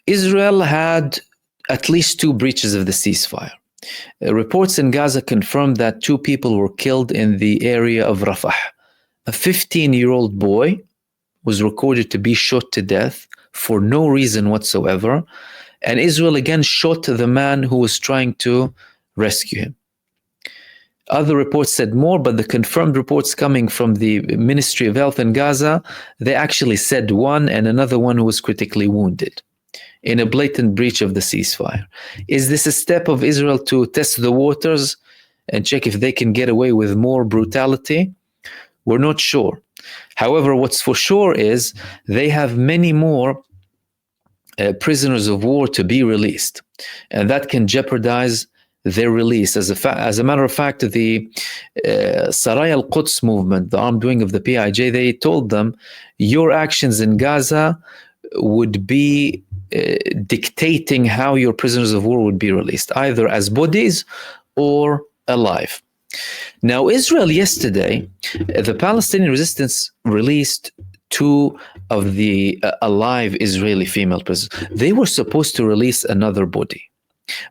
Israel had at least 2 breaches of the ceasefire. Reports in Gaza confirmed that 2 people were killed in the area of Rafah. A 15-year-old boy was recorded to be shot to death for no reason whatsoever, and Israel again shot the man who was trying to rescue him. Other reports said more, but the confirmed reports coming from the Ministry of Health in Gaza, they actually said 1 and another one who was critically wounded in a blatant breach of the ceasefire. Is this a step of Israel to test the waters and check if they can get away with more brutality? We're not sure. However, what's for sure is they have many more prisoners of war to be released, and that can jeopardize their release. As a matter of fact, the Saraya al-Quds movement, the armed wing of the PIJ, they told them, your actions in Gaza would be dictating how your prisoners of war would be released, either as bodies or alive. Now, Israel yesterday, the Palestinian resistance released 2 of the alive Israeli female prisoners. They were supposed to release another body,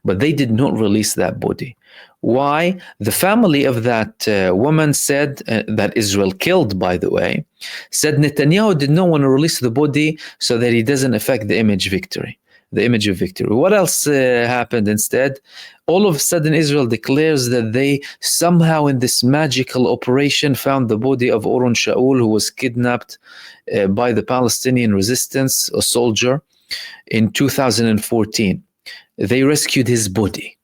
but they did not release that body. Why? The family of that woman said, that Israel killed, by the way, said Netanyahu did not want to release the body so that he doesn't affect the image of victory. What else happened instead? All of a sudden, Israel declares that they somehow in this magical operation found the body of Oron Shaul, who was kidnapped by the Palestinian resistance, a soldier, in 2014. They rescued his body.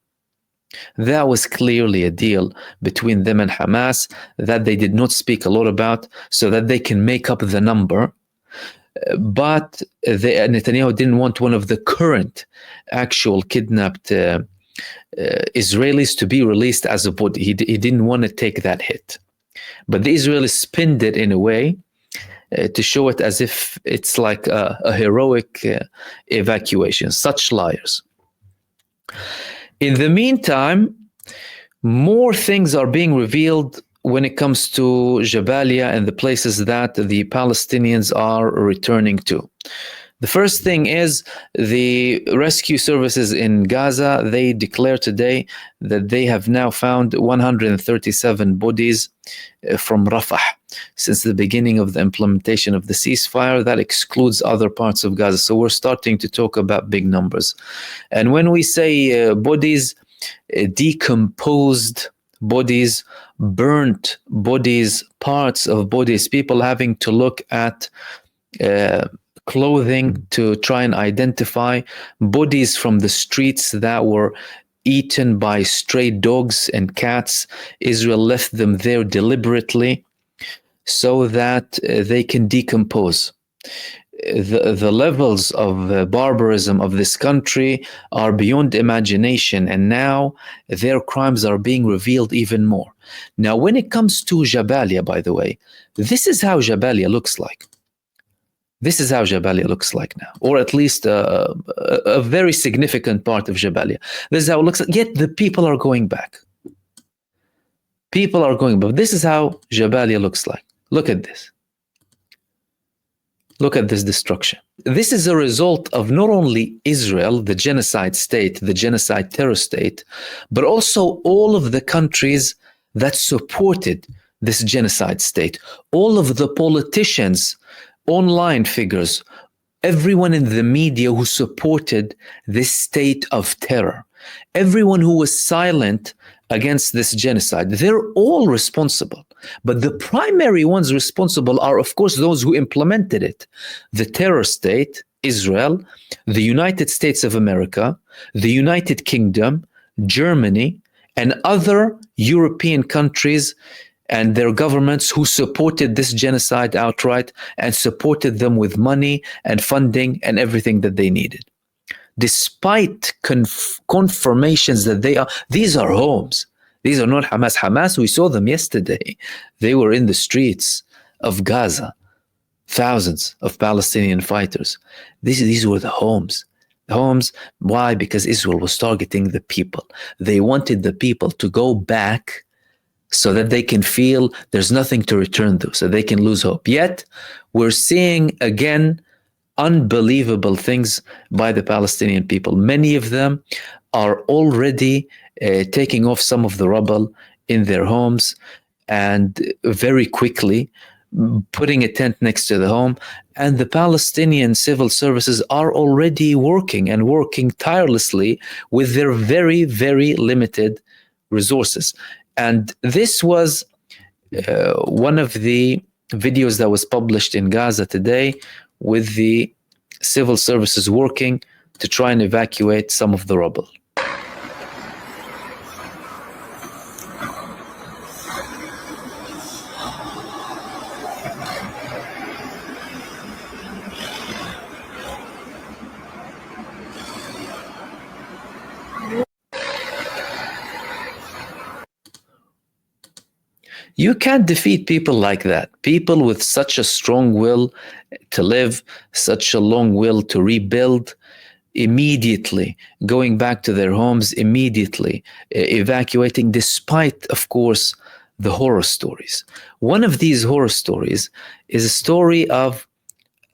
That was clearly a deal between them and Hamas that they did not speak a lot about, so that they can make up the number. But Netanyahu didn't want one of the current actual kidnapped Israelis to be released as a body. He didn't want to take that hit. But the Israelis spinned it in a way to show it as if it's like a heroic evacuation. Such liars. In the meantime, more things are being revealed when it comes to Jabalia and the places that the Palestinians are returning to. The first thing is the rescue services in Gaza. They declare today that they have now found 137 bodies from Rafah since the beginning of the implementation of the ceasefire. That excludes other parts of Gaza. So we're starting to talk about big numbers. And when we say bodies, decomposed bodies, burnt bodies, parts of bodies, people having to look at clothing to try and identify bodies from the streets that were eaten by stray dogs and cats. Israel left them there deliberately so that they can decompose. The levels of barbarism of this country are beyond imagination, and now their crimes are being revealed even more. Now, when it comes to Jabalia, by the way, this is how Jabalia looks like. This is how Jabalia looks like now, or at least a very significant part of Jabalia. This is how it looks like, yet the people are going back. People are going back. This is how Jabalia looks like. Look at this. Look at this destruction. This is a result of not only Israel, the genocide state, the genocide terror state, but also all of the countries that supported this genocide state. All of the politicians, online figures, everyone in the media who supported this state of terror, everyone who was silent against this genocide, they're all responsible. But the primary ones responsible are, of course, those who implemented it. The terror state, Israel, the United States of America, the United Kingdom, Germany, and other European countries and their governments who supported this genocide outright and supported them with money and funding and everything that they needed. Despite confirmations that these are homes. These are not Hamas. Hamas, we saw them yesterday. They were in the streets of Gaza. Thousands of Palestinian fighters. These were the homes. The homes. Why? Because Israel was targeting the people. They wanted the people to go back so that they can feel there's nothing to return to, so they can lose hope. Yet, we're seeing again unbelievable things by the Palestinian people. Many of them are already taking off some of the rubble in their homes, and very quickly putting a tent next to the home. And the Palestinian civil services are already working, and working tirelessly with their very, very limited resources. And this was one of the videos that was published in Gaza today, with the civil services working to try and evacuate some of the rubble. You can't defeat people like that. People with such a strong will to live, such a long will to rebuild, immediately going back to their homes, immediately evacuating, despite, of course, the horror stories. One of these horror stories is a story of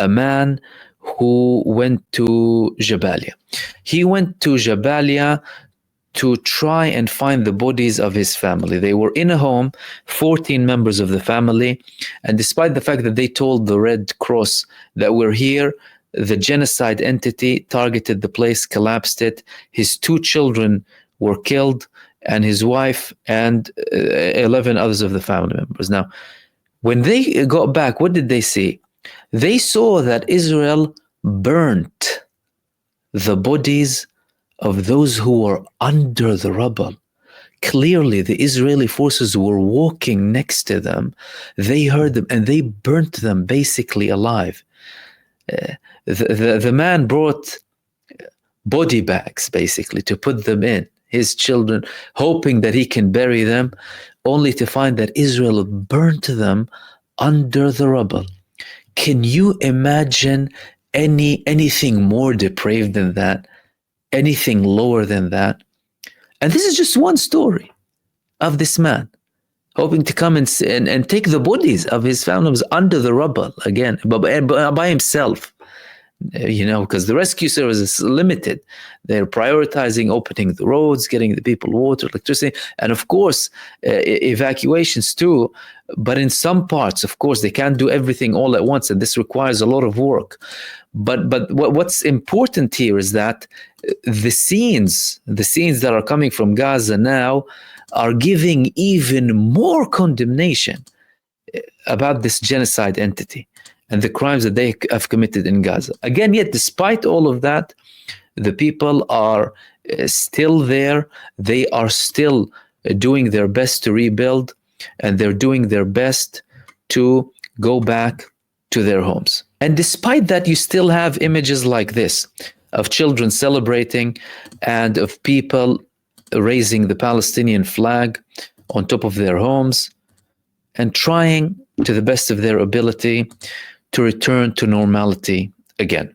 a man who went to Jabalia. He went to Jabalia to try and find the bodies of his family. They were in a home, 14 members of the family, and despite the fact that they told the Red Cross that we're here, the genocide entity targeted the place, collapsed it. His 2 children were killed, and his wife, and 11 others of the family members. Now, when they got back, what did they see? They saw that Israel burnt the bodies of those who were under the rubble. Clearly, the Israeli forces were walking next to them. They heard them, and they burnt them basically alive. The man brought body bags, basically, to put them in, his children, hoping that he can bury them, only to find that Israel burnt them under the rubble. Can you imagine anything more depraved than that? Anything lower than that? And this is just one story of this man hoping to come and take the bodies of his family members under the rubble again, by himself. Because the rescue service is limited. They're prioritizing opening the roads, getting the people water, electricity, and of course, evacuations too. But in some parts, of course, they can't do everything all at once, and this requires a lot of work. But what's important here is that the scenes that are coming from Gaza now are giving even more condemnation about this genocide entity and the crimes that they have committed in Gaza. Again, yet despite all of that, the people are still there. They are still doing their best to rebuild, and they're doing their best to go back to their homes. And despite that, you still have images like this of children celebrating and of people raising the Palestinian flag on top of their homes and trying to the best of their ability to return to normality again.